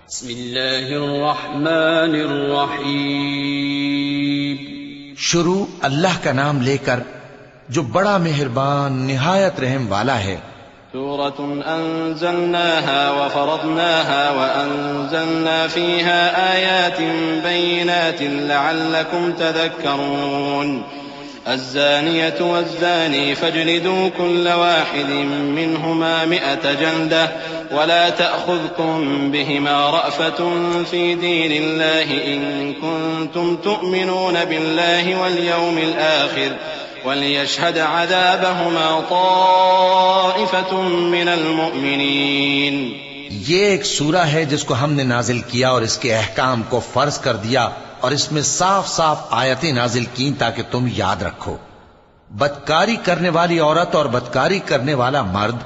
بسم اللہ الرحمن الرحیم۔ شروع اللہ کا نام لے کر جو بڑا مہربان نہایت رحم والا ہے۔ سورة أنزلناها وفرضناها وأنزلنا فيها آيات بينات لعلكم تذكرون الزانية والزاني فاجلدوا كل واحد منهما 100 جلدة ولا تأخذكم بهما رأفة في دين الله إن كنتم تؤمنون بالله واليوم الآخر وَلْيَشْهَدْ عَذَابَهُمَا طَائِفَةٌ مِّنَ الْمُؤْمِنِينَ۔ یہ ایک سورہ ہے جس کو ہم نے نازل کیا اور اس کے احکام کو فرض کر دیا اور اس میں صاف صاف آیتیں نازل کیں تاکہ تم یاد رکھو۔ بدکاری کرنے والی عورت اور بدکاری کرنے والا مرد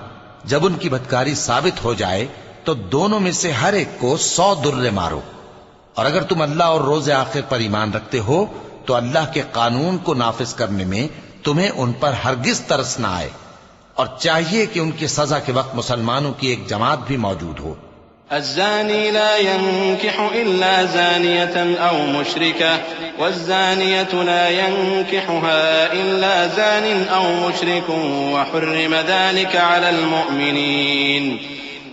جب ان کی بدکاری ثابت ہو جائے تو دونوں میں سے ہر ایک کو 100 درے مارو، اور اگر تم اللہ اور روز آخر پر ایمان رکھتے ہو تو اللہ کے قانون کو نافذ کرنے میں تمہیں ان پر ہرگز ترس نہ آئے، اور چاہیے کہ ان کی سزا کے وقت مسلمانوں کی ایک جماعت بھی موجود ہو۔ الزاني لا ينكح إلا زانية أو مشركة والزانية لا ينكحها إلا زان أو مشرك وحرم ذلك على المؤمنين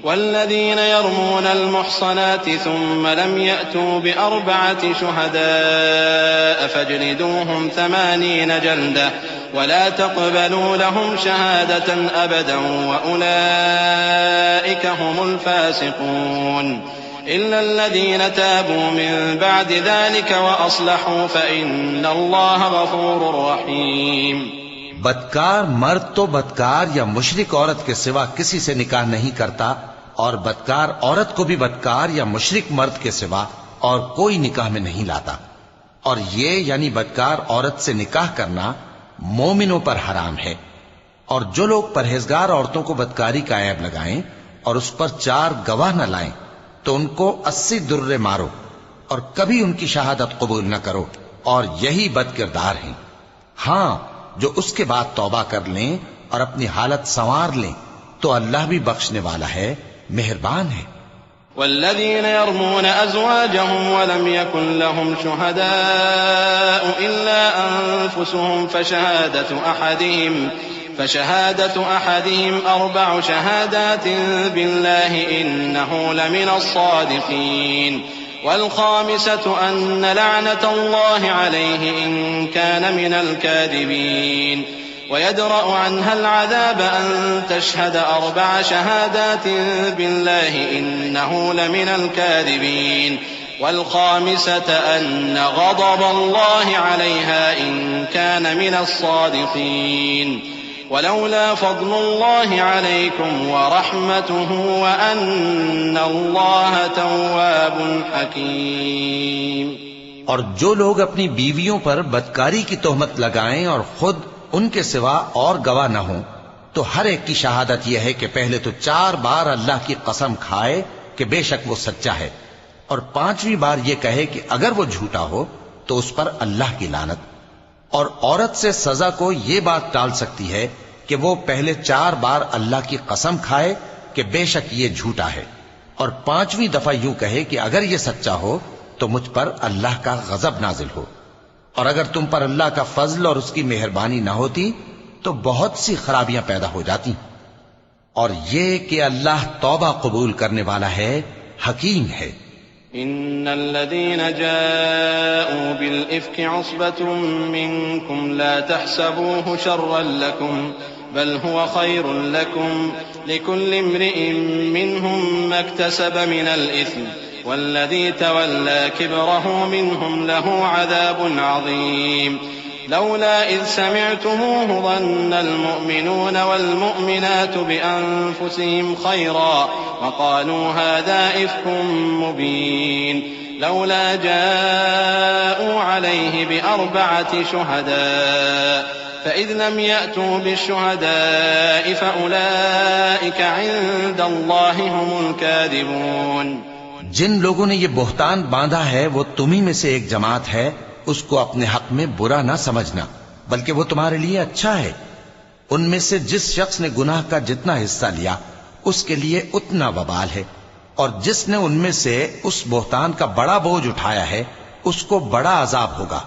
والذين يرمون المحصنات ثم لم يأتوا ب4 شهداء فاجلدوهم 80 جلدة ولا تقبلوا لهم شهادة أبدا وأولئك هم الفاسقون إلا الذين تابوا من بعد ذلك وأصلحوا فإن الله غفور رحيم۔ بدکار مرد تو بدکار یا مشرک عورت کے سوا کسی سے نکاح نہیں کرتا، اور بدکار عورت کو بھی بدکار یا مشرک مرد کے سوا اور کوئی نکاح میں نہیں لاتا، اور یہ یعنی بدکار عورت سے نکاح کرنا مومنوں پر حرام ہے۔ اور جو لوگ پرہیزگار عورتوں کو بدکاری کا عیب لگائیں اور اس پر 4 گواہ نہ لائیں تو ان کو 80 درے مارو اور کبھی ان کی شہادت قبول نہ کرو، اور یہی بد کردار ہیں۔ ہاں، جو اس کے بعد توبہ کر لیں اور اپنی حالت سنوار لیں تو اللہ بھی بخشنے والا ہے، مہربان ہے۔ والذين يرمون أزواجهم ولم يكن لهم شهداء إلا أنفسهم فشهادة أحدهم 4 شهادات بالله إنه لمن الصادقين والخامسة أن لعنة الله عليه إن كان من الكاذبين ويدرأ عنها العذاب أن تشهد 4 شهادات بالله إنه لمن الكاذبين والخامسة أن غضب الله عليها إن كان من الصادقين ولولا فضل الله عليكم ورحمته وأن الله تواب حكيم۔ اور جو لوگ اپنی بیویوں پر بدکاری کی تہمت لگائیں اور خود ان کے سوا اور گواہ نہ ہوں تو ہر ایک کی شہادت یہ ہے کہ پہلے تو 4 بار اللہ کی قسم کھائے کہ بے شک وہ سچا ہے، اور 5ویں بار یہ کہے کہ اگر وہ جھوٹا ہو تو اس پر اللہ کی لعنت۔ اور عورت سے سزا کو یہ بات ٹال سکتی ہے کہ وہ پہلے 4 بار اللہ کی قسم کھائے کہ بے شک یہ جھوٹا ہے، اور 5ویں دفعہ یوں کہے کہ اگر یہ سچا ہو تو مجھ پر اللہ کا غضب نازل ہو۔ اور اگر تم پر اللہ کا فضل اور اس کی مہربانی نہ ہوتی تو بہت سی خرابیاں پیدا ہو جاتی۔ اور یہ کہ اللہ توبہ قبول کرنے والا ہے، حکیم ہے۔ إن الذين جاءوا بالإفك عصبة منكم لا تحسبوه شرا لكم بل هو خير لكم لكل امرئ منهم ما اكتسب من الإثم والذي تولى كبره منهم له عذاب عظيم لولا إذ سمعتموه ظن المؤمنون والمؤمنات بأنفسهم خيرا وقالوا هذا إفك مبين لولا جاءوا عليه ب4 شهداء فإذ لم يأتوا بالشهداء فأولئك عند الله هم الكاذبون۔ جن لوگوں نے یہ بہتان باندھا ہے وہ تمہیں میں سے ایک جماعت ہے، اس کو اپنے حق میں برا نہ سمجھنا بلکہ وہ تمہارے لیے اچھا ہے۔ ان میں سے جس شخص نے گناہ کا جتنا حصہ لیا اس کے لیے اتنا وبال ہے، اور جس نے ان میں سے اس بہتان کا بڑا بوجھ اٹھایا ہے اس کو بڑا عذاب ہوگا۔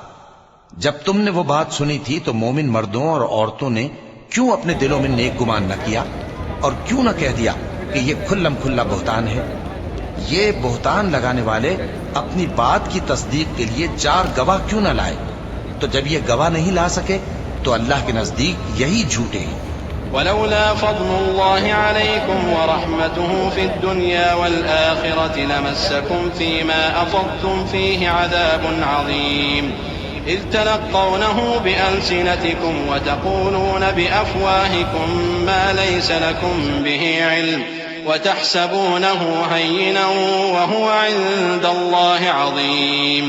جب تم نے وہ بات سنی تھی تو مومن مردوں اور عورتوں نے کیوں اپنے دلوں میں نیک گمان نہ کیا اور کیوں نہ کہہ دیا کہ یہ کھلم کھلا بہتان ہے؟ یہ بہتان لگانے والے اپنی بات کی تصدیق کے لیے 4 گواہ کیوں نہ لائے؟ تو جب یہ گواہ نہیں لا سکے تو اللہ کے نزدیک یہی جھوٹے ہیں۔ ولولا فضل الله عليكم ورحمته في الدنيا والآخرة لمسكم فيما أفضتم فيه عذاب عظيم إذ تلقونه بألسنتكم وتقولون بأفواهكم ما ليس لكم به علم وتحسبونه هينا وهو عند الله عظيم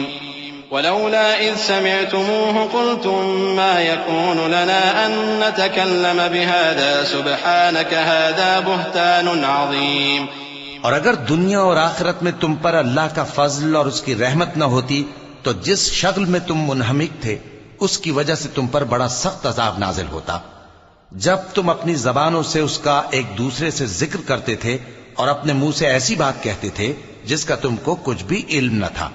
ولولا إذ سمعتموه قلتم ما يكون لنا أن نتكلم بهذا سبحانك هذا بهتان عظيم۔ اور اگر دنیا اور آخرت میں تم پر اللہ کا فضل اور اس کی رحمت نہ ہوتی تو جس شغل میں تم منہمک تھے اس کی وجہ سے تم پر بڑا سخت عذاب نازل ہوتا۔ جب تم اپنی زبانوں سے اس کا ایک دوسرے سے ذکر کرتے تھے اور اپنے منہ سے ایسی بات کہتے تھے جس کا تم کو کچھ بھی علم نہ تھا،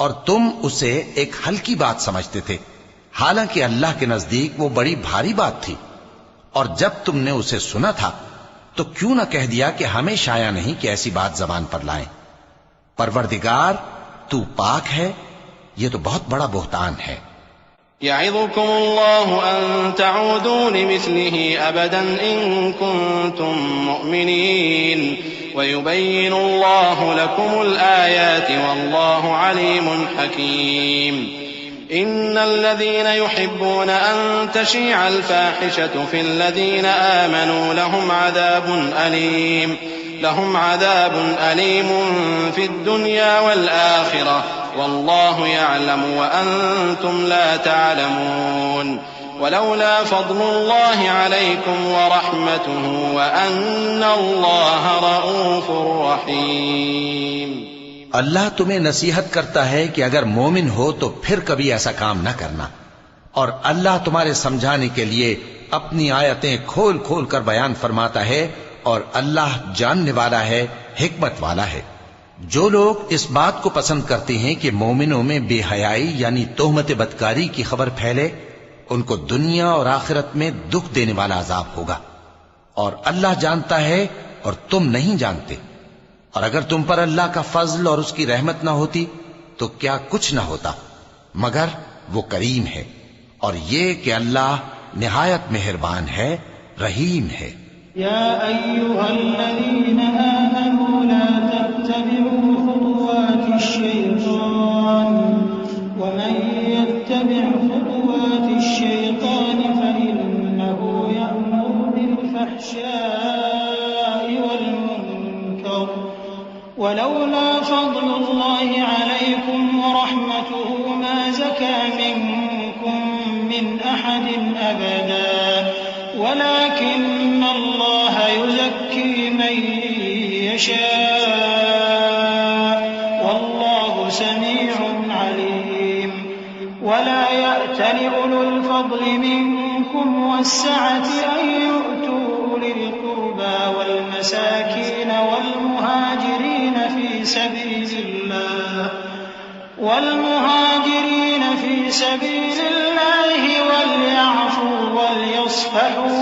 اور تم اسے ایک ہلکی بات سمجھتے تھے، حالانکہ اللہ کے نزدیک وہ بڑی بھاری بات تھی۔ اور جب تم نے اسے سنا تھا تو کیوں نہ کہہ دیا کہ ہمیں شایع نہیں کہ ایسی بات زبان پر لائیں؟ پروردگار تو پاک ہے، یہ تو بہت بڑا بہتان ہے۔ يعظكم الله أن تعودوا لمثله أبدا إن كنتم مؤمنين ويبين الله لكم الآيات والله عليم حكيم إن الذين يحبون أن تشيع الفاحشة في الذين آمنوا لهم عذاب أليم في الدنيا والآخرة والله يعلم وأنتم لا تعلمون ولولا فضل الله عليكم ورحمته وأن الله رؤوف رحيم۔ اللہ تمہیں نصیحت کرتا ہے کہ اگر مومن ہو تو پھر کبھی ایسا کام نہ کرنا، اور اللہ تمہارے سمجھانے کے لیے اپنی آیتیں کھول کھول کر بیان فرماتا ہے، اور اللہ جاننے والا ہے، حکمت والا ہے۔ جو لوگ اس بات کو پسند کرتے ہیں کہ مومنوں میں بے حیائی یعنی تہمت بدکاری کی خبر پھیلے، ان کو دنیا اور آخرت میں دکھ دینے والا عذاب ہوگا، اور اللہ جانتا ہے اور تم نہیں جانتے۔ اور اگر تم پر اللہ کا فضل اور اس کی رحمت نہ ہوتی تو کیا کچھ نہ ہوتا، مگر وہ کریم ہے، اور یہ کہ اللہ نہایت مہربان ہے، رحیم ہے۔ يا أيها الذين آمنوا لا تتبعوا خطوات الشيطان ومن يتبع خطوات الشيطان فإنه يأمر بالفحشاء والمنكر ولولا فضل الله عليكم ورحمته ما زكى منكم من أحد أبدا ولكن الله يزكي من يشاء والله سميع عليم ولا يأتل أولو الفضل منكم والسعة أن يؤتوا أولي القربى والمساكين والمهاجرين في سبيل الله وليعفوا وليصفحوا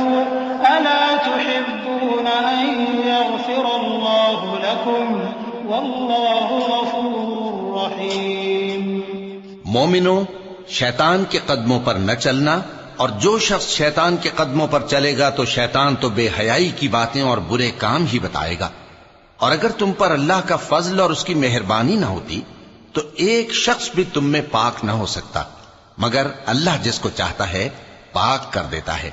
ألا تحبون أن يغفر الله لكم والله غفور رحيم۔ مومنوں، شیطان کے قدموں پر نہ چلنا، اور جو شخص شیطان کے قدموں پر چلے گا تو شیطان تو بے حیائی کی باتیں اور برے کام ہی بتائے گا۔ اور اگر تم پر اللہ کا فضل اور اس کی مہربانی نہ ہوتی تو ایک شخص بھی تم میں پاک نہ ہو سکتا، مگر اللہ جس کو چاہتا ہے پاک کر دیتا ہے،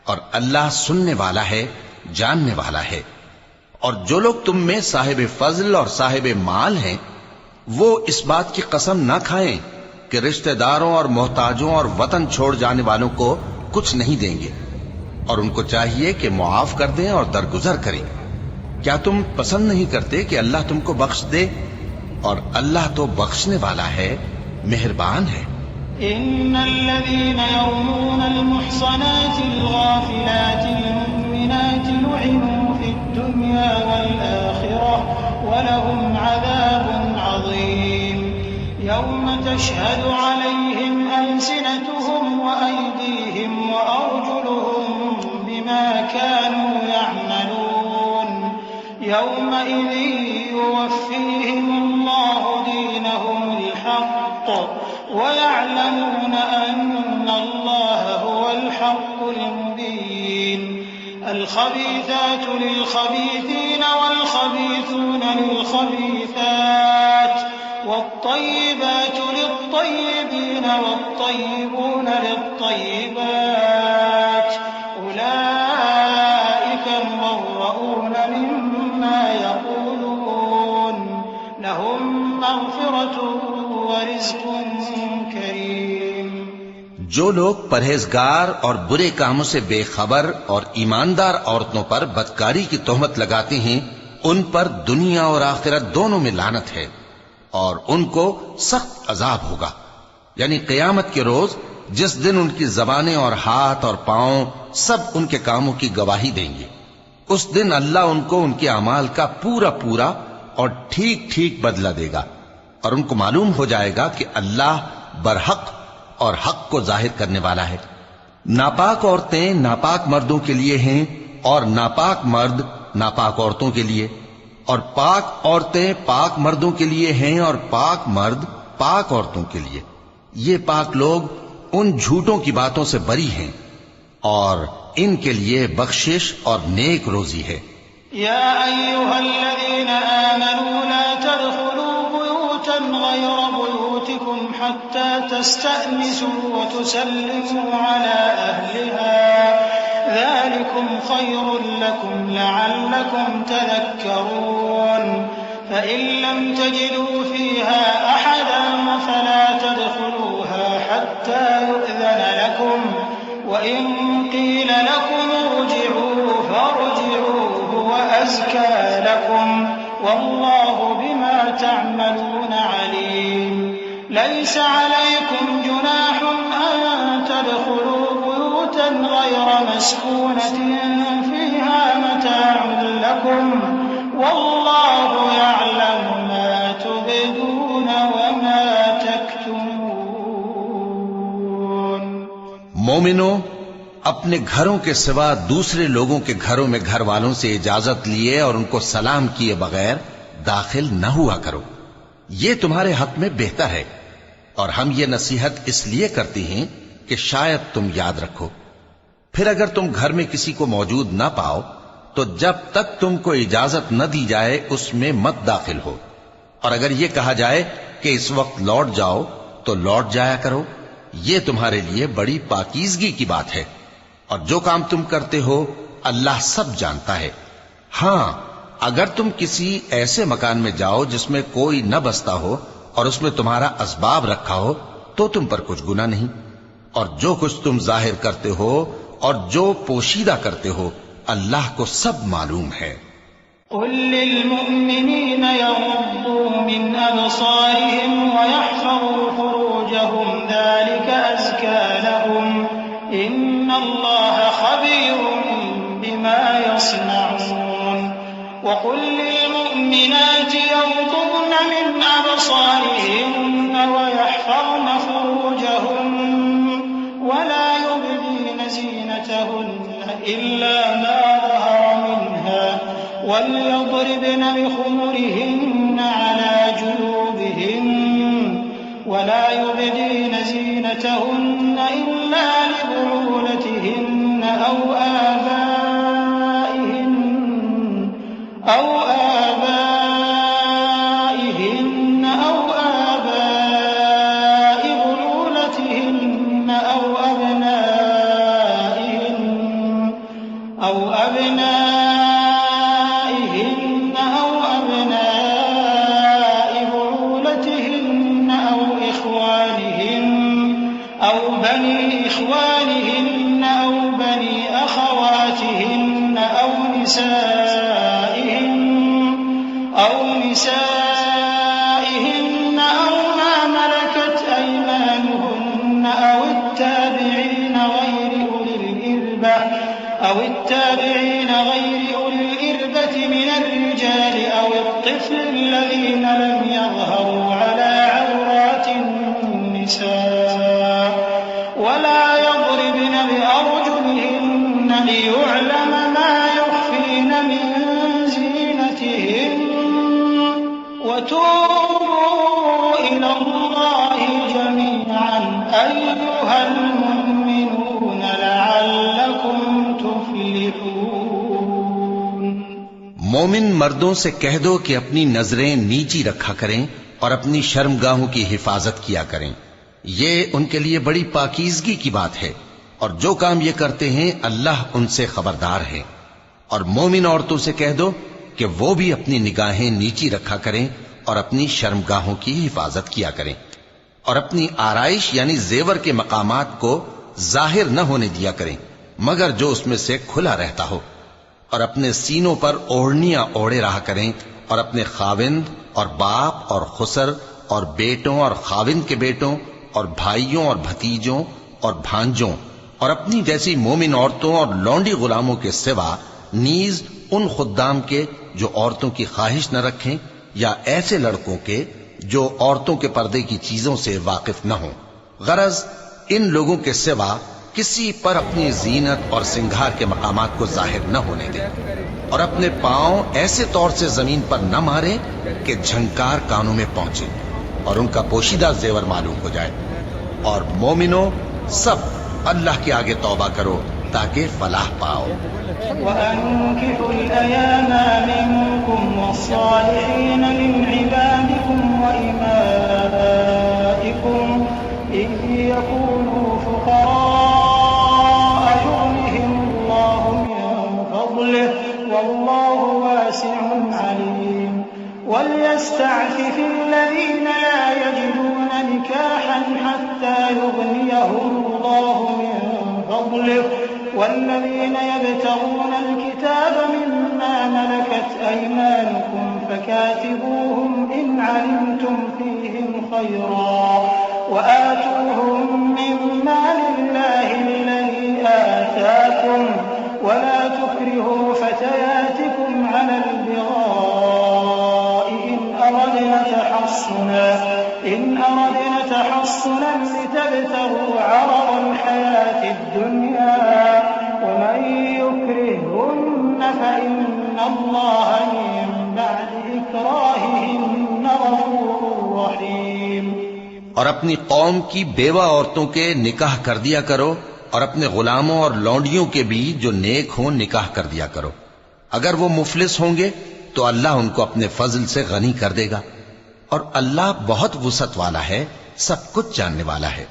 اور اللہ سننے والا ہے، جاننے والا ہے۔ اور جو لوگ تم میں صاحب فضل اور صاحب مال ہیں وہ اس بات کی قسم نہ کھائیں کہ رشتہ داروں اور محتاجوں اور وطن چھوڑ جانے والوں کو کچھ نہیں دیں گے، اور ان کو چاہیے کہ معاف کر دیں اور درگزر کریں۔ کیا تم پسند نہیں کرتے کہ اللہ تم کو بخش دے؟ اور اللہ تو بخشنے والا ہے، مہربان ہے۔ إن الذين يرمون المحصنات الغافلات المؤمنات لعنوا في الدنيا والآخرة وَلَهُمْ عَذَابٌ عَظِيمٌ يَوْمَ تَشْهَدُ عَلَيْهِمْ أَلْسِنَتُهُمْ وَأَيْدِيهِمْ وَأَرْجُلُهُم بِمَا كَانُوا يَعْمَلُونَ يَوْمَئِذٍ يُوَفِّيهِمُ اللَّهُ دِينَهُمُ الْحَقَّ وَيَعْلَمُونَ أَنَّ اللَّهَ هُوَ الْحَقُّ الْمُبِينُ الْخَبِيثَاتُ لِلْخَبِيثِينَ وَالْخَبِيثُونَ لِلْخَبِيثَاتِ وَالطَّيِّبَاتُ لِلطَّيِّبِينَ وَالطَّيِّبُونَ لِلطَّيِّبَاتِ أُولَئِكَ مُبَرَّءُونَ مِمَّا يَقُولُونَ لَهُم مَّغْفِرَةٌ وَرِزْقٌ كَرِيمٌ۔ جو لوگ پرہیزگار اور برے کاموں سے بے خبر اور ایماندار عورتوں پر بدکاری کی تہمت لگاتے ہیں ان پر دنیا اور آخرت دونوں میں لعنت ہے اور ان کو سخت عذاب ہوگا، یعنی قیامت کے روز جس دن ان کی زبانیں اور ہاتھ اور پاؤں سب ان کے کاموں کی گواہی دیں گے۔ اس دن اللہ ان کو ان کے اعمال کا پورا پورا اور ٹھیک ٹھیک بدلہ دے گا، اور ان کو معلوم ہو جائے گا کہ اللہ برحق اور حق کو ظاہر کرنے والا ہے۔ ناپاک عورتیں ناپاک مردوں کے لیے ہیں اور ناپاک مرد ناپاک عورتوں کے لیے، اور پاک عورتیں پاک مردوں کے لیے ہیں اور پاک مرد پاک عورتوں کے لیے۔ یہ پاک لوگ ان جھوٹوں کی باتوں سے بری ہیں اور ان کے لیے بخشش اور نیک روزی ہے۔ يا أيها الذين آمنوا لا تدخلوا بيوتا غير بيوتكم حتى تستأنسوا وتسلموا على أهلها ذلكم خير لكم لعلكم تذكرون فإن لم تجدوا فيها أحدا فلا تدخلوها حتى يؤذن لكم وإن قيل لكم ارجعوا فارجعوا هو أزكى لكم والله بما تعملون عليم ليس عليكم جناح أن تدخلوا بيوتا غير مسكونة فيها متاع لكم والله يعلم ما تبدون وما تكتمون۔ مومنوں، اپنے گھروں کے سوا دوسرے لوگوں کے گھروں میں گھر والوں سے اجازت لیے اور ان کو سلام کیے بغیر داخل نہ ہوا کرو، یہ تمہارے حق میں بہتر ہے، اور ہم یہ نصیحت اس لیے کرتے ہیں کہ شاید تم یاد رکھو۔ پھر اگر تم گھر میں کسی کو موجود نہ پاؤ تو جب تک تم کو اجازت نہ دی جائے اس میں مت داخل ہو، اور اگر یہ کہا جائے کہ اس وقت لوٹ جاؤ تو لوٹ جایا کرو، یہ تمہارے لیے بڑی پاکیزگی کی بات ہے، اور جو کام تم کرتے ہو اللہ سب جانتا ہے۔ ہاں، اگر تم کسی ایسے مکان میں جاؤ جس میں کوئی نہ بستا ہو اور اس میں تمہارا اسباب رکھا ہو تو تم پر کچھ گناہ نہیں، اور جو کچھ تم ظاہر کرتے ہو اور جو پوشیدہ کرتے ہو اللہ کو سب معلوم ہے۔ قل للمؤمنين يغضوا من أبصارهم ويحفظوا فروجهم ذلك أزكى لهم إن الله خبير بما يصنعون وقل للمؤمنات يغضضن من أبصارهن ويحفظن فروجهن ولا يبدين زينتهن إلا ما ظهر منها وليضربن بخمرهن على جيوبهن ولا يبدين زينتهن إلا لبعولتهن أو آبائهن أو آباء بعولتهن أو أبنائهن أو أبناء بعولتهن أو إخوانهن أو بني إخوانهن أو بني أخواتهن أو نسائهن وتوبوا إلى الله جميعا أيها المؤمنون لعلكم تفلحون۔ مومن مردوں سے کہہ دو کہ اپنی نظریں نیچی رکھا کریں اور اپنی شرمگاہوں کی حفاظت کیا کریں، یہ ان کے لیے بڑی پاکیزگی کی بات ہے، اور جو کام یہ کرتے ہیں اللہ ان سے خبردار ہے۔ اور مومن عورتوں سے کہہ دو کہ وہ بھی اپنی نگاہیں نیچی رکھا کریں اور اپنی شرمگاہوں کی حفاظت کیا کریں، اور اپنی آرائش یعنی زیور کے مقامات کو ظاہر نہ ہونے دیا کریں مگر جو اس میں سے کھلا رہتا ہو، اور اپنے سینوں پر اوڑھنیاں اوڑھے رہا کریں، اور اپنے خاوند اور باپ اور خسر اور بیٹوں اور خاوند کے بیٹوں اور بھائیوں اور بھتیجوں اور بھانجوں اور اپنی جیسی مومن عورتوں اور لونڈی غلاموں کے سوا نیز ان خدام کے جو عورتوں کی خواہش نہ رکھیں، یا ایسے لڑکوں کے جو عورتوں کے پردے کی چیزوں سے واقف نہ ہوں، غرض ان لوگوں کے سوا کسی پر اپنی زینت اور سنگھار کے مقامات کو ظاہر نہ ہونے دیں، اور اپنے پاؤں ایسے طور سے زمین پر نہ ماریں کہ جھنکار کانوں میں پہنچے اور ان کا پوشیدہ زیور معلوم ہو جائے۔ اور مومنوں سب اللہ کے آگے توبہ کرو تاکہ فلاح پاؤ۔ وأنكحوا الأيام منكم والصالحين من عبادكم وإمائكم إن يكونوا فقراء يغنهم الله من فضله والله واسع عليم وليستعفف الذين لا يجدون نكاحا حتى يغنيهم الله من فضله والذين يبتغون الكتاب مما ملكت أيمانكم فكاتبوهم إن علمتم فيهم خيرا وآتوهم مما لله الذي آتاكم ولا تكرهوا فتياتكم على البغاء إن أردنا تحصنا لتبتغوا عرض الحياة الدنيا ومن يكرههن فإن الله من بعد إكراههن غفور رحيم۔ اور اپنی قوم کی بیوہ عورتوں کے نکاح کر دیا کرو، اور اپنے غلاموں اور لونڈیوں کے بھی جو نیک ہوں نکاح کر دیا کرو، اگر وہ مفلس ہوں گے تو اللہ ان کو اپنے فضل سے غنی کر دے گا، اور اللہ بہت وسعت والا ہے، سب کچھ جاننے والا ہے۔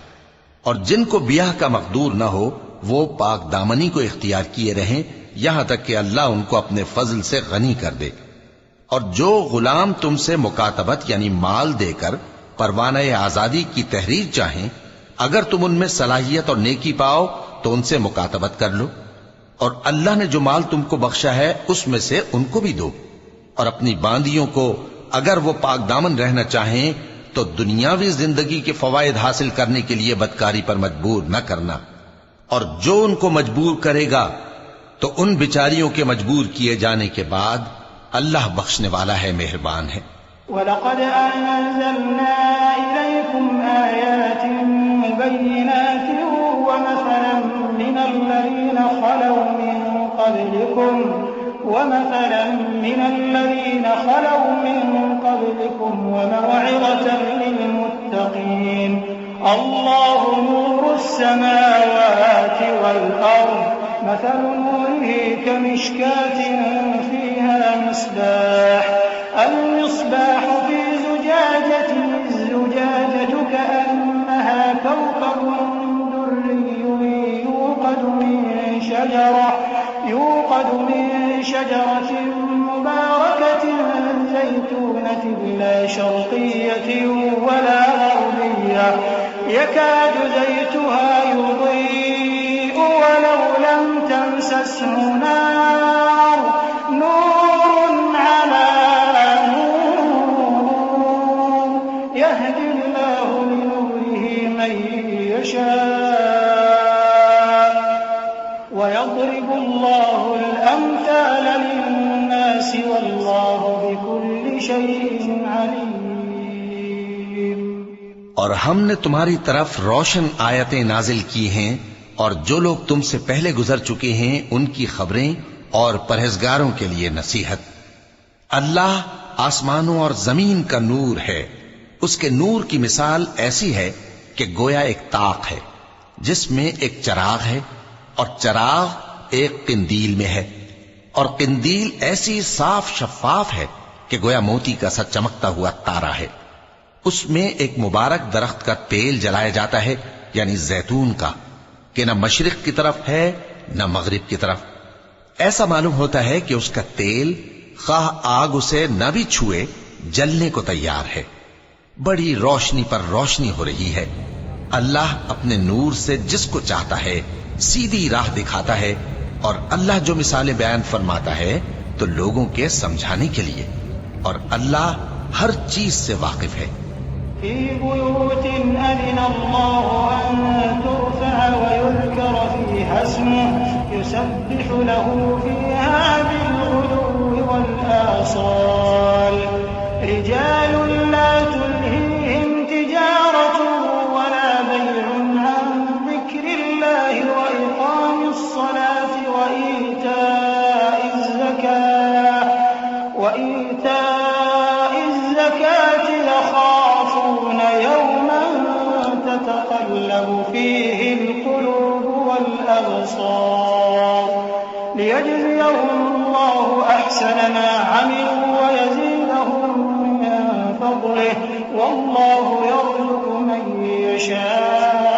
اور جن کو بیاہ کا مقدور نہ ہو وہ پاک دامنی کو اختیار کیے رہیں یہاں تک کہ اللہ ان کو اپنے فضل سے غنی کر دے۔ اور جو غلام تم سے مکاتبت یعنی مال دے کر پروانہ آزادی کی تحریر چاہیں، اگر تم ان میں صلاحیت اور نیکی پاؤ تو ان سے مکاتبت کر لو، اور اللہ نے جو مال تم کو بخشا ہے اس میں سے ان کو بھی دو۔ اور اپنی باندیوں کو اگر وہ پاک دامن رہنا چاہیں تو دنیاوی زندگی کے فوائد حاصل کرنے کے لیے بدکاری پر مجبور نہ کرنا، اور جو ان کو مجبور کرے گا تو ان بیچاریوں کے مجبور کیے جانے کے بعد اللہ بخشنے والا ہے، مہربان ہے۔ وَلَقَدْ أَنزَلْنَا إِلَيْكُمْ آيَاتٍ مُبَيِّنَاتٍ وَمَثَلًا مِّنَ الَّذِينَ خَلَوْا مِن قَبْلِكُمْ وَمَوْعِظَةً لِّلْمُتَّقِينَ اللَّهُ نُورُ السَّمَاوَاتِ وَالْأَرْضِ مَثَلُ نُورِهِ كَمِشْكَاةٍ فِيهَا مِصْبَاحٌ الْمِصْبَاحُ فِي زُجَاجَةٍ الزُّجَاجَةُ كَأَنَّهَا كَوْكَبٌ دُرِّيٌّ يُوقَدُ مِن شَجَرَةٍ مُبَارَكَةٍ زَيْتُونَةٍ لَّا شَرْقِيَّةٍ وَلَا غَرْبِيَّةٍ يَكَادُ زَيْتُهَا يُضِيءُ وَلَوْ لَمْ تَمْسَسْهُ نَارٌ نُّورٌ عَلَىٰ نُورٍ يَهْدِي اللَّهُ لِنُورِهِ مَن يَشَاءُ وَيَضْرِبُ اللَّهُ الْأَمْثَالَ لِلنَّاسِ وَاللَّهُ بِكُلِّ شَيْءٍ عَلِيمٌ۔ اور ہم نے تمہاری طرف روشن آیتیں نازل کی ہیں، اور جو لوگ تم سے پہلے گزر چکے ہیں ان کی خبریں اور پرہیزگاروں کے لیے نصیحت۔ اللہ آسمانوں اور زمین کا نور ہے، اس کے نور کی مثال ایسی ہے کہ گویا ایک طاق ہے جس میں ایک چراغ ہے، اور چراغ ایک قندیل میں ہے، اور قندیل ایسی صاف شفاف ہے کہ گویا موتی کا سا چمکتا ہوا تارا ہے۔ اس میں ایک مبارک درخت کا تیل جلایا جاتا ہے، یعنی زیتون کا، کہ نہ مشرق کی طرف ہے نہ مغرب کی طرف۔ ایسا معلوم ہوتا ہے کہ اس کا تیل خواہ آگ اسے نہ بھی چھوئے جلنے کو تیار ہے۔ بڑی روشنی پر روشنی ہو رہی ہے۔ اللہ اپنے نور سے جس کو چاہتا ہے سیدھی راہ دکھاتا ہے، اور اللہ جو مثالیں بیان فرماتا ہے تو لوگوں کے سمجھانے کے لیے، اور اللہ ہر چیز سے واقف ہے۔ في بيوت أذن الله أن ترفع ويذكر فيها اسمه يسبح له فيها بالغدو والآصال رجال لا تلهيهم تجارة ولا بيع عن ذكر الله وإقام الصلاة وإيتاء الزكاة يخافون يوما تتقلب فيه القلوب والأبصار ليجزيهم الله أحسن ما عملوا ويزيدهم من فضله والله يرزق من يشاء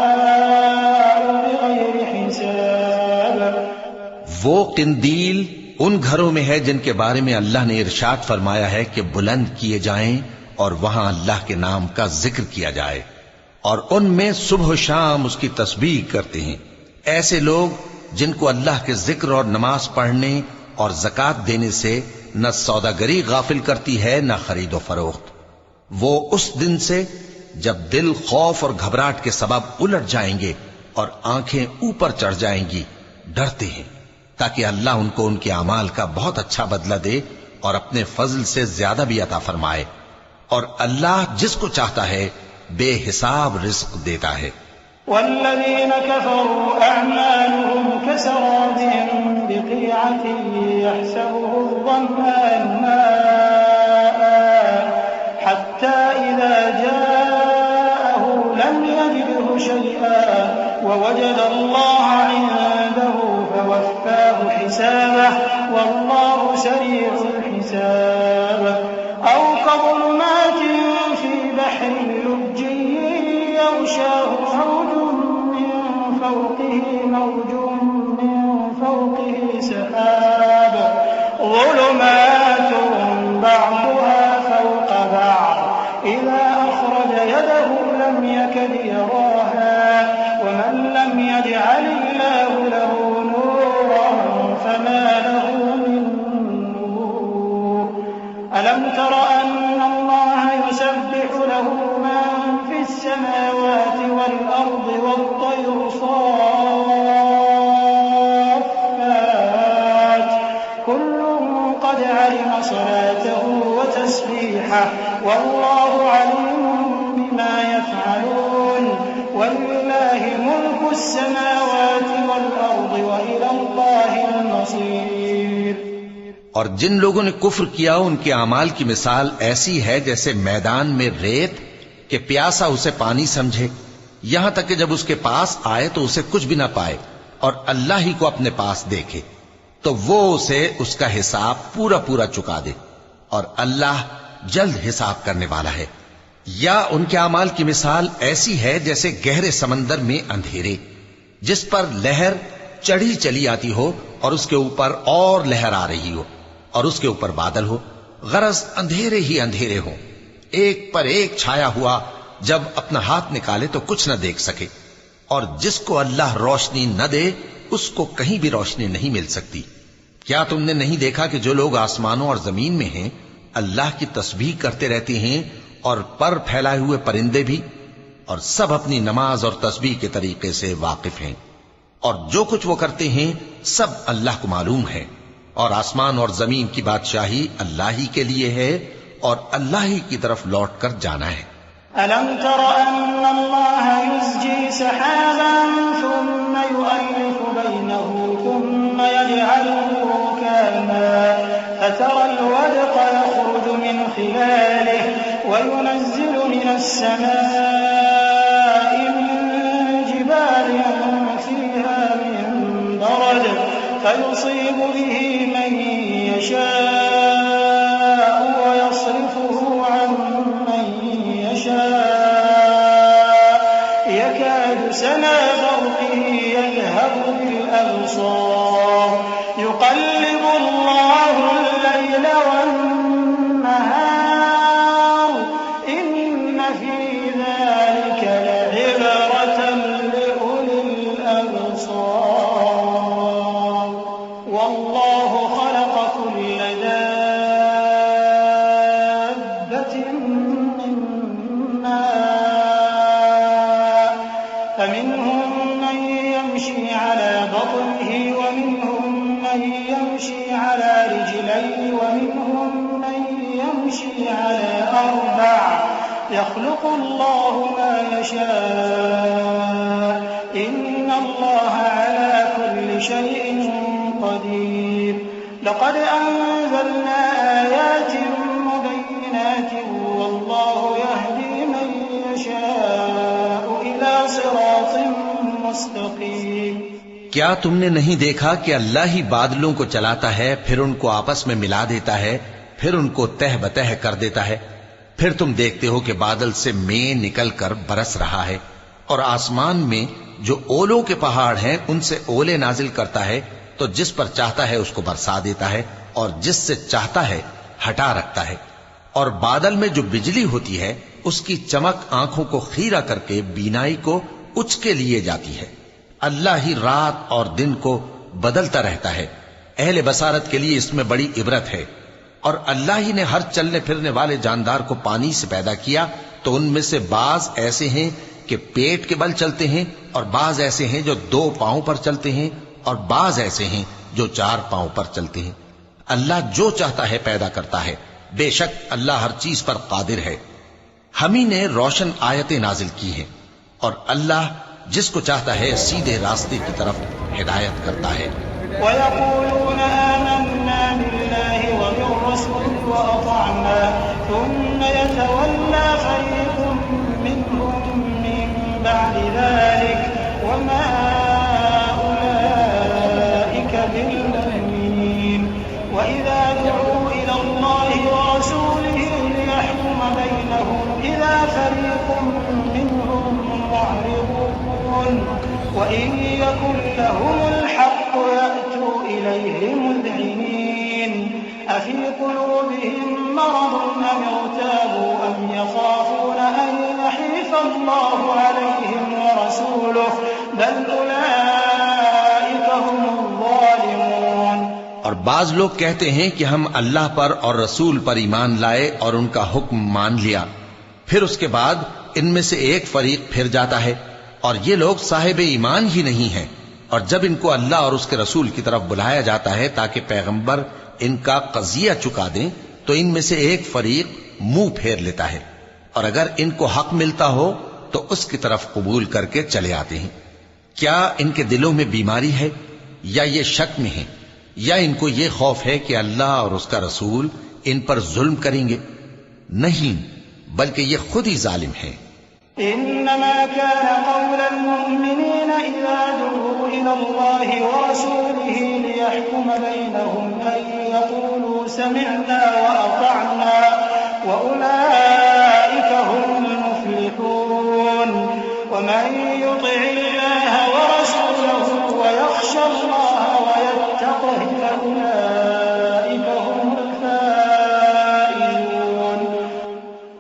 بغير حساب۔ وہ قندیل ان گھروں میں ہے جن کے بارے میں اللہ نے ارشاد فرمایا ہے کہ بلند کیے جائیں اور وہاں اللہ کے نام کا ذکر کیا جائے، اور ان میں صبح و شام اس کی تسبیح کرتے ہیں۔ ایسے لوگ جن کو اللہ کے ذکر اور نماز پڑھنے اور زکوٰۃ دینے سے نہ سوداگری غافل کرتی ہے نہ خرید و فروخت، وہ اس دن سے جب دل خوف اور گھبراہٹ کے سبب الٹ جائیں گے اور آنکھیں اوپر چڑھ جائیں گی ڈرتے ہیں، تاکہ اللہ ان کو ان کے اعمال کا بہت اچھا بدلہ دے اور اپنے فضل سے زیادہ بھی عطا فرمائے، اور اللہ جس کو چاہتا ہے بے حساب رزق دیتا ہے۔ والذين كفروا أعمالهم كسراب بقيعة يحسبه الظمآن ماء حتى إذا جاءه لم يجده شيئا ووجد الله عنده فوفاه حسابه والله سريع الحساب أو كظلمات في بحر لجي يغشاه موج من فوقه سحاب ظلمات بعضها فوق بعض إذا أخرج يده لم يكد يراها ومن لم يجعل الله له نورا فما له من نور ألم تر أن الله يسبح له من في السماوات والأرض والطير صافات كل قد علم صلاته وتسبيحه والله عليم بما يفعلون ولله ملك السماوات والأرض وإلى الله المصير۔ اور جن لوگوں نے کفر کیا ان کے اعمال کی مثال ایسی ہے جیسے میدان میں ریت کہ پیاسا اسے پانی سمجھے، یہاں تک کہ جب اس کے پاس آئے تو اسے کچھ بھی نہ پائے اور اللہ ہی کو اپنے پاس دیکھے تو وہ اسے اس کا حساب پورا پورا چکا دے، اور اللہ جلد حساب کرنے والا ہے۔ یا ان کے اعمال کی مثال ایسی ہے جیسے گہرے سمندر میں اندھیرے جس پر لہر چڑھی چلی آتی ہو اور اس کے اوپر اور لہر آ رہی ہو اور اس کے اوپر بادل ہو، غرض اندھیرے ہی اندھیرے ہوں، ایک پر ایک چھایا ہوا، جب اپنا ہاتھ نکالے تو کچھ نہ دیکھ سکے، اور جس کو اللہ روشنی نہ دے اس کو کہیں بھی روشنی نہیں مل سکتی۔ کیا تم نے نہیں دیکھا کہ جو لوگ آسمانوں اور زمین میں ہیں اللہ کی تسبیح کرتے رہتے ہیں، اور پر پھیلائے ہوئے پرندے بھی، اور سب اپنی نماز اور تسبیح کے طریقے سے واقف ہیں، اور جو کچھ وہ کرتے ہیں سب اللہ کو معلوم ہے، اور آسمان اور زمین کی بادشاہی اللہ ہی کے لیے ہے اور اللہ ہی کی طرف لوٹ کر جانا ہے۔ ألم تر أن الله يزجي سحابا ثم يؤلف بينه ثم يجعله ركاما فترى الودق يخرج من خلاله وينزل من السماء من جبال فيها من برد فيصيب به من يشاء ويصرفه عن من يشاء يكاد سنا برقه يذهب بالأبصار يقلب الله الليل والنهار إن في ذلك لعبرة لأولي الأبصار والله خلق كل دابة من ماء فمنهم من يمشي على بطنه ومنهم من يمشي على رجلين ومنهم من يمشي على أربع يخلق الله ما يشاء إن الله على كل شيء قدير لقد أنزلنا آيات مبينات والله يهدي من يشاء إلى صراط مستقيم کیا تم نے نہیں دیکھا کہ اللہ ہی بادلوں کو چلاتا ہے پھر ان کو آپس میں ملا دیتا ہے پھر ان کو تہ بتہ کر دیتا ہے پھر تم دیکھتے ہو کہ بادل سے مے نکل کر برس رہا ہے اور آسمان میں جو اولوں کے پہاڑ ہیں ان سے اولے نازل کرتا ہے تو جس پر چاہتا ہے اس کو برسا دیتا ہے اور جس سے چاہتا ہے ہٹا رکھتا ہے اور بادل میں جو بجلی ہوتی ہے اس کی چمک آنکھوں کو خیرہ کر کے بینائی کو اچ کے لیے جاتی ہے اللہ ہی رات اور دن کو بدلتا رہتا ہے اہل بصارت کے لیے اس میں بڑی عبرت ہے اور اللہ ہی نے ہر چلنے پھرنے والے جاندار کو پانی سے پیدا کیا تو ان میں سے بعض ایسے ہیں کہ پیٹ کے بل چلتے ہیں اور بعض ایسے ہیں جو 2 پاؤں پر چلتے ہیں اور بعض ایسے ہیں جو 4 پاؤں پر چلتے ہیں اللہ جو چاہتا ہے پیدا کرتا ہے بے شک اللہ ہر چیز پر قادر ہے ہم ہی نے روشن آیتیں نازل کی ہیں اور اللہ جس کو چاہتا ہے سیدھے راستے کی طرف ہدایت کرتا ہے ويقولون آمنا بالله وبالرسول وأطعنا ثم يتولى فريق منهم من بعد ذلك وما أولئك بالمؤمنين وإذا دعوا إلى الله ورسوله ليحكم بينهم إذا فريق منهم معرضون وإن يكن لهم الحق يأتوا إليه مذعنين أفي قلوبهم مرض أم ارتابوا أم يخافون أن يحيف الله عليهم ورسوله بل أولئك هم الظالمون اور بعض لوگ کہتے ہیں کہ ہم اللہ پر اور رسول پر ایمان لائے اور ان کا حکم مان لیا پھر اس کے بعد ان میں سے ایک فریق پھر جاتا ہے اور یہ لوگ صاحب ایمان ہی نہیں ہیں اور جب ان کو اللہ اور اس کے رسول کی طرف بلایا جاتا ہے تاکہ پیغمبر ان کا قضیہ چکا دیں تو ان میں سے ایک فریق منہ پھیر لیتا ہے اور اگر ان کو حق ملتا ہو تو اس کی طرف قبول کر کے چلے آتے ہیں کیا ان کے دلوں میں بیماری ہے یا یہ شک میں ہیں یا ان کو یہ خوف ہے کہ اللہ اور اس کا رسول ان پر ظلم کریں گے نہیں بلکہ یہ خود ہی ظالم ہیں إنما كان قول المؤمنين إذا دعوا إلى الله ورسوله ليحكم بينهم أن يقولوا سمعنا وأطعنا وأولئك هم المفلحون ومن يطع الله ورسوله ويخشى الله ويتقه فأولئك هم الفائزون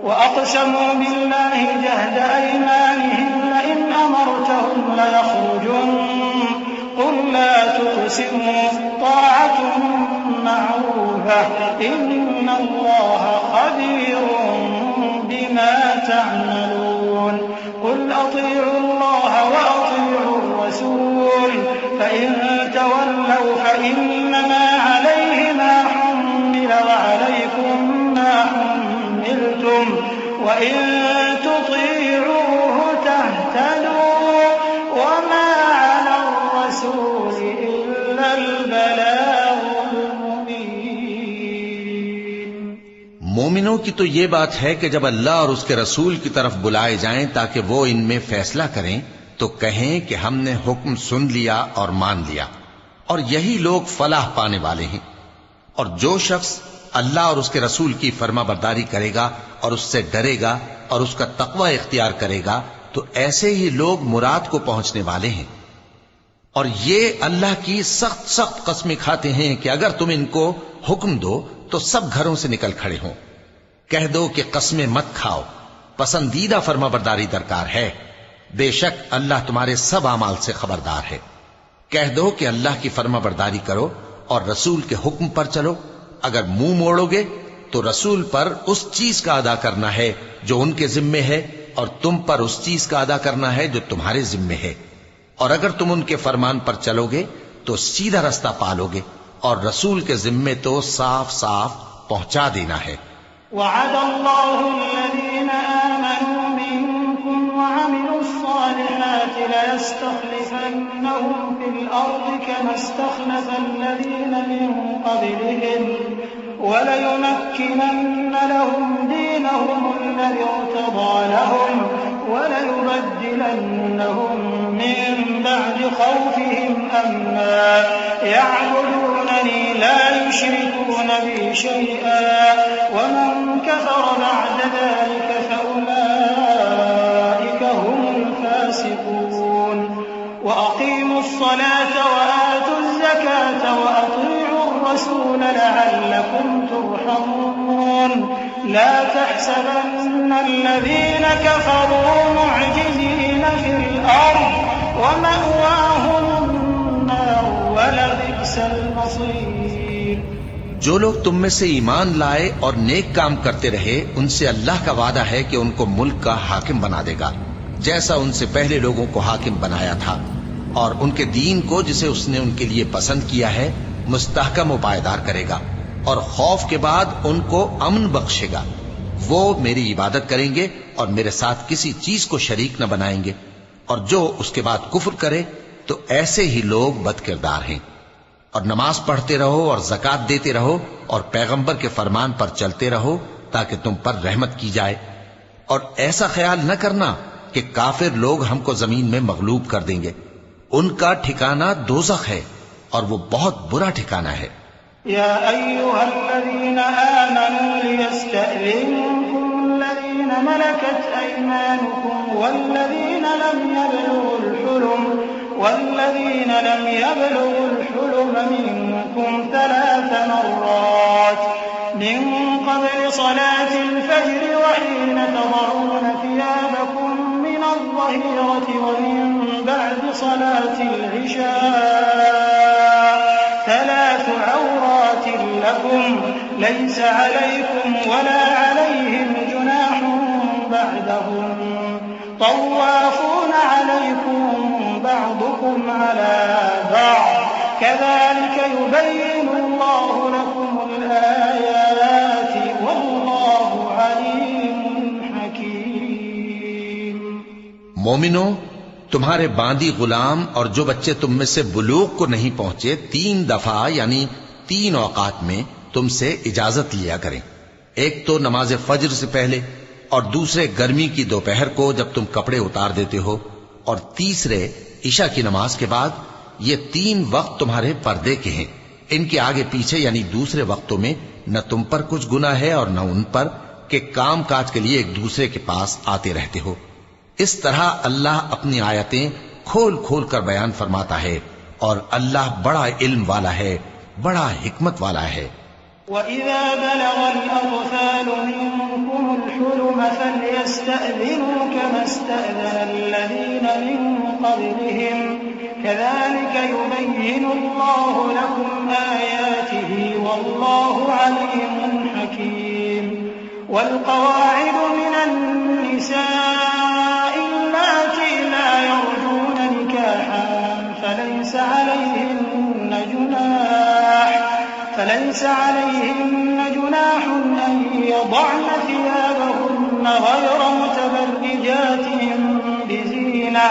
وأقسموا بالله جهد أيمانهم لئن أمرتهم ليخرجن قل لا تقسموا طاعة معروفة إن الله خبير بما تعملون قل أطيعوا الله وأطيعوا الرسول فإن تولوا فإنما عليه ما حمل وعليكم ما حملتم وإن تطيعوه تهتدوا وما على الرسول إلا البلاغ المبين مومنوں کی تو یہ بات ہے کہ جب اللہ اور اس کے رسول کی طرف بلائے جائیں تاکہ وہ ان میں فیصلہ کریں تو کہیں کہ ہم نے حکم سن لیا اور مان لیا، اور یہی لوگ فلاح پانے والے ہیں۔ اور جو شخص اللہ اور اس کے رسول کی فرما برداری کرے گا اور اس سے ڈرے گا اور اس کا تقوی اختیار کرے گا تو ایسے ہی لوگ مراد کو پہنچنے والے ہیں۔ اور یہ اللہ کی سخت سخت قسمیں کھاتے ہیں کہ اگر تم ان کو حکم دو تو سب گھروں سے نکل کھڑے ہوں۔ کہہ دو کہ قسمیں مت کھاؤ، پسندیدہ فرما برداری درکار ہے، بے شک اللہ تمہارے سب اعمال سے خبردار ہے۔ کہہ دو کہ اللہ کی فرما برداری کرو اور رسول کے حکم پر چلو، اگر منہ موڑو گے تو رسول پر اس چیز کا ادا کرنا ہے جو ان کے ذمے ہے اور تم پر اس چیز کا ادا کرنا ہے جو تمہارے ذمے ہے، اور اگر تم ان کے فرمان پر چلو گے تو سیدھا رستہ پالو گے، اور رسول کے ذمے تو صاف صاف پہنچا دینا ہے۔ وعد الله الذين آمنوا منكم وعملوا الصالحات ليستخلفنهم في الأرض كما استخلف الذين من قبلهم وليمكنن لهم دينهم الذي ارتضى لهم وليبدلنهم من بعد خوفهم أمنا يعبدونني لا يشركون بي شيئا ومن كفر بعد ذلك فأولئك هم الفاسقون وأقيموا الصلاة وآتوا الزكاة وأطيعوا الرسول لعلكم ترحمون لا تحسبن الذين كفروا معجزين في الأرض ومأواهم النار ولبئس المصير۔ جو لوگ تم میں سے ایمان لائے اور نیک کام کرتے رہے ان سے اللہ کا وعدہ ہے کہ ان کو ملک کا حاکم بنا دے گا جیسا ان سے پہلے لوگوں کو حاکم بنایا تھا، اور ان کے دین کو جسے اس نے ان کے لیے پسند کیا ہے مستحکم و پائیدار کرے گا، اور خوف کے بعد ان کو امن بخشے گا۔ وہ میری عبادت کریں گے اور میرے ساتھ کسی چیز کو شریک نہ بنائیں گے، اور جو اس کے بعد کفر کرے تو ایسے ہی لوگ بد کردار ہیں۔ اور نماز پڑھتے رہو اور زکوٰۃ دیتے رہو اور پیغمبر کے فرمان پر چلتے رہو تاکہ تم پر رحمت کی جائے، اور ایسا خیال نہ کرنا کہ کافر لوگ ہم کو زمین میں مغلوب کر دیں گے، ان کا ٹھکانہ دوزخ ہے اور وہ بہت برا ٹھکانہ ہے۔ يا أيها الذين آمنوا ليستأذنكم الذين ملكت أيمانكم والذين لم يبلغوا الحلم منكم 3 مرات من قبل صلاة الفجر وحين تضعون ثيابكم من الظهيرة ومن بعد صلاة العشاء 3 عورات لكم ليس عليكم ولا عليهم جناح بعدهم طوافون عليكم بعضكم على بعض كذلك يبين الله لكم الآيات والله عليم حكيم۔ مومنو، تمہارے باندی غلام اور جو بچے تم میں سے بلوغ کو نہیں پہنچے 3 دفعہ یعنی 3 اوقات میں تم سے اجازت لیا کریں، ایک تو نماز فجر سے پہلے، اور دوسرے گرمی کی دوپہر کو جب تم کپڑے اتار دیتے ہو، اور تیسرے عشاء کی نماز کے بعد۔ یہ 3 وقت تمہارے پردے کے ہیں، ان کے آگے پیچھے یعنی دوسرے وقتوں میں نہ تم پر کچھ گناہ ہے اور نہ ان پر کہ کام کاج کے لیے ایک دوسرے کے پاس آتے رہتے ہو۔ اس طرح اللہ اپنی آیتیں کھول کھول کر بیان فرماتا ہے، اور اللہ بڑا علم والا ہے، بڑا حکمت والا ہے۔ وَإِذَا بَلَغَ الْأَطْفَالُ مِنكُمُ الْحُلُمَ فَلْيَسْتَأْذِنُوا كَمَا اسْتَأْذَنَ الَّذِينَ مِن قَبْلِهِمْ كَذَلِكَ يُبَيِّنُ اللَّهُ لَكُمْ آيَاتِهِ وَاللَّهُ عَلِيمٌ حَكِيمٌ۔ وَالْقَوَاعِدُ مِنَ النِّسَاءِ اللَّاتِي لَا يَرْجُونَ نِكَاحًا فَلَيْسَ عليهن جناح أن يضعن ثيابهن غير متبرجات بزينة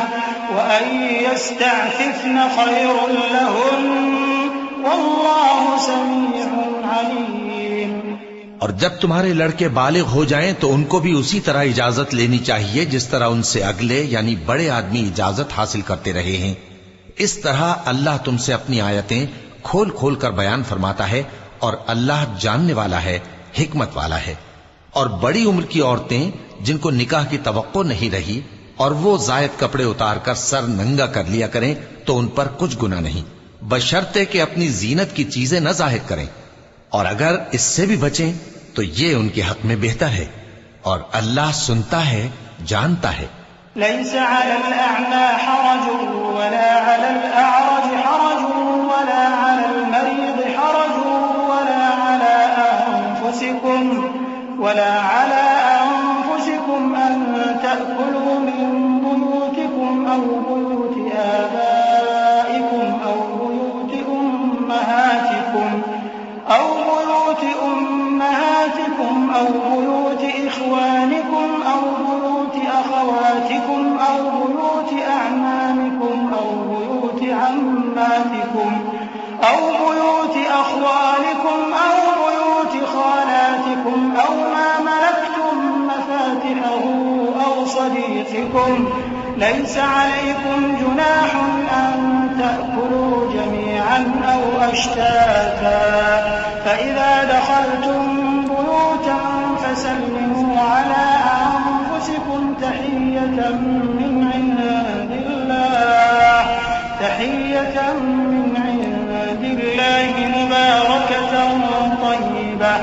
وأن يستعففن خير لهن والله سميع عليم۔ اور جب تمہارے لڑکے بالغ ہو جائیں تو ان کو بھی اسی طرح اجازت لینی چاہیے جس طرح ان سے اگلے یعنی بڑے آدمی اجازت حاصل کرتے رہے ہیں۔ اس طرح اللہ تم سے اپنی آیتیں کھول کھول کر بیان فرماتا ہے، اور اللہ جاننے والا ہے، حکمت والا ہے۔ اور بڑی عمر کی عورتیں جن کو نکاح کی توقع نہیں رہی اور وہ زائد کپڑے اتار کر سر ننگا کر لیا کریں تو ان پر کچھ گناہ نہیں، بشرطے کہ اپنی زینت کی چیزیں نہ ظاہر کریں، اور اگر اس سے بھی بچیں تو یہ ان کے حق میں بہتر ہے، اور اللہ سنتا ہے، جانتا ہے۔ ليس على الأعمى حرج ولا على الأعرج حرج ولا على المريض حرج ولا على أنفسكم أن تأكلوا من بيوتكم أو بيوت آبائكم أو بيوت أمهاتكم أو بيوت إخوانكم أو بيوت أخواتكم أو بيوت أعمامكم أو بيوت عماتكم أو بيوت أخوالكم أو بيوت خالاتكم أو ما ملكتم مفاتحه أو صديقكم ليس عليكم جناح أن تأكلوا جميعا أو أشتاتا فإذا دخلتم بيوتا فسلموا على أنفسكم تحية من عند الله مباركة طيبة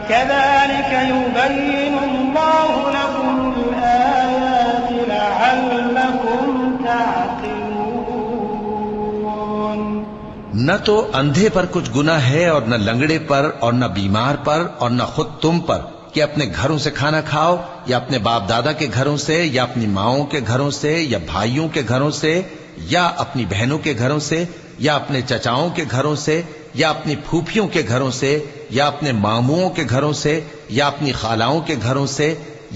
كذلك يبين الله لكم الآيات لعلكم تعقلون۔ نہ تو اندھے پر کچھ گناہ ہے اور نہ لنگڑے پر اور نہ بیمار پر اور نہ خود تم پر کہ اپنے گھروں سے کھانا کھاؤ، یا اپنے باپ دادا کے گھروں سے، یا اپنی ماؤں کے گھروں سے، یا بھائیوں کے گھروں سے، یا اپنی بہنوں کے گھروں سے، یا اپنے چچاؤں کے گھروں سے، یا اپنی پھوپھیوں کے گھروں سے، یا اپنے ماموؤں کے گھروں سے، یا اپنی خالاؤں کے گھروں سے،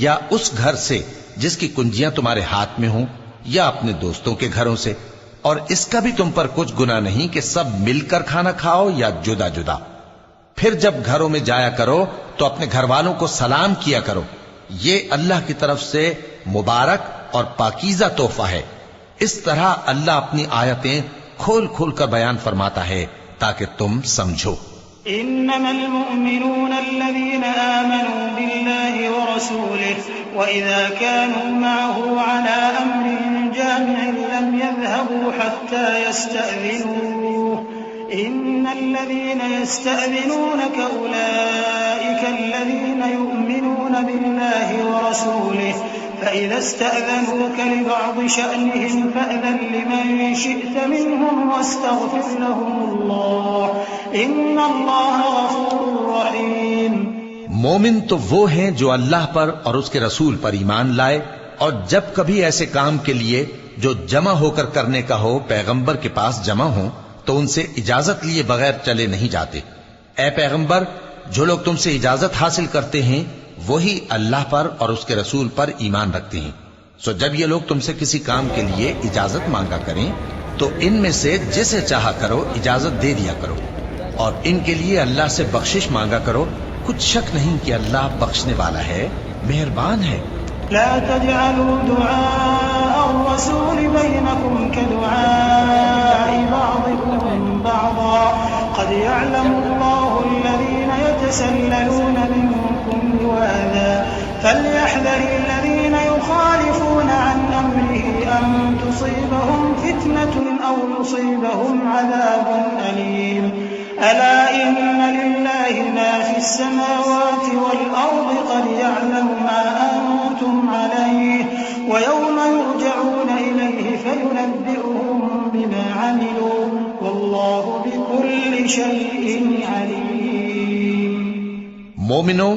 یا اس گھر سے جس کی کنجیاں تمہارے ہاتھ میں ہوں، یا اپنے دوستوں کے گھروں سے۔ اور اس کا بھی تم پر کچھ گناہ نہیں کہ سب مل کر کھانا کھاؤ یا جدا جدا۔ پھر جب گھروں میں جایا کرو تو اپنے گھر والوں کو سلام کیا کرو، یہ اللہ کی طرف سے مبارک اور پاکیزہ تحفہ ہے۔ اس طرح اللہ اپنی آیتیں کھول کھول کر بیان فرماتا ہے تاکہ تم سمجھو۔ إنما المؤمنون الذين آمنوا بالله ورسوله وإذا كانوا معه على أمر جامع لم يذهبوا حتى يستأذنوه إن الذين يستأذنونك أولئك الذين يؤمنون بالله ورسوله فإذا استأذنوك لبعض شأنهم فأذن لمن شئت منهم واستغفر لهم الله إن الله غفور رحيم۔ مومن تو وہ ہیں جو اللہ پر اور اس کے رسول پر ایمان لائے، اور جب کبھی ایسے کام کے لیے جو جمع ہو کر کرنے کا ہو پیغمبر کے پاس جمع ہوں تو ان سے اجازت لیے بغیر چلے نہیں جاتے۔ اے پیغمبر، جو لوگ تم سے اجازت حاصل کرتے ہیں وہی اللہ پر اور اس کے رسول پر ایمان رکھتے ہیں، سو جب یہ لوگ تم سے کسی کام کے لیے اجازت مانگا کریں تو ان میں سے جسے چاہا کرو اجازت دے دیا کرو، اور ان کے لیے اللہ سے بخشش مانگا کرو، کچھ شک نہیں کہ اللہ بخشنے والا ہے، مہربان ہے۔ لا تجعلوا دعاء الرسول بينكم كدعاء بعضكم بعضا قد يعلم الله الذين يتسللون منكم لواذا فليحذر الذين يخالفون عن أمره أن تصيبهم فتنة أو يصيبهم عذاب أليم ألا إن لله ما في السماوات والأرض قد يعلم ما أنتم عليه ويوم يرجعون إليه فينبئهم بما عملوا والله بكل شيء عليم۔ مومنو،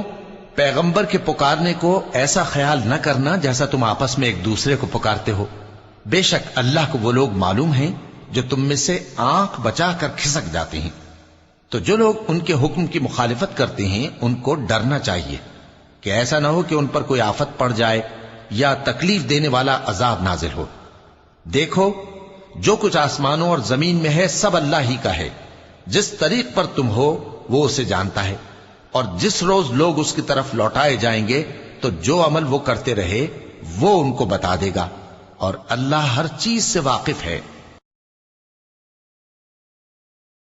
پیغمبر کے پکارنے کو ایسا خیال نہ کرنا جیسا تم آپس میں ایک دوسرے کو پکارتے ہو، بے شک اللہ کو وہ لوگ معلوم ہیں جو تم میں سے آنکھ بچا کر کھسک جاتے ہیں، تو جو لوگ ان کے حکم کی مخالفت کرتے ہیں ان کو ڈرنا چاہیے کہ ایسا نہ ہو کہ ان پر کوئی آفت پڑ جائے یا تکلیف دینے والا عذاب نازل ہو۔ دیکھو، جو کچھ آسمانوں اور زمین میں ہے سب اللہ ہی کا ہے، جس طریق پر تم ہو وہ اسے جانتا ہے، اور جس روز لوگ اس کی طرف لوٹائے جائیں گے تو جو عمل وہ کرتے رہے وہ ان کو بتا دے گا، اور اللہ ہر چیز سے واقف ہے۔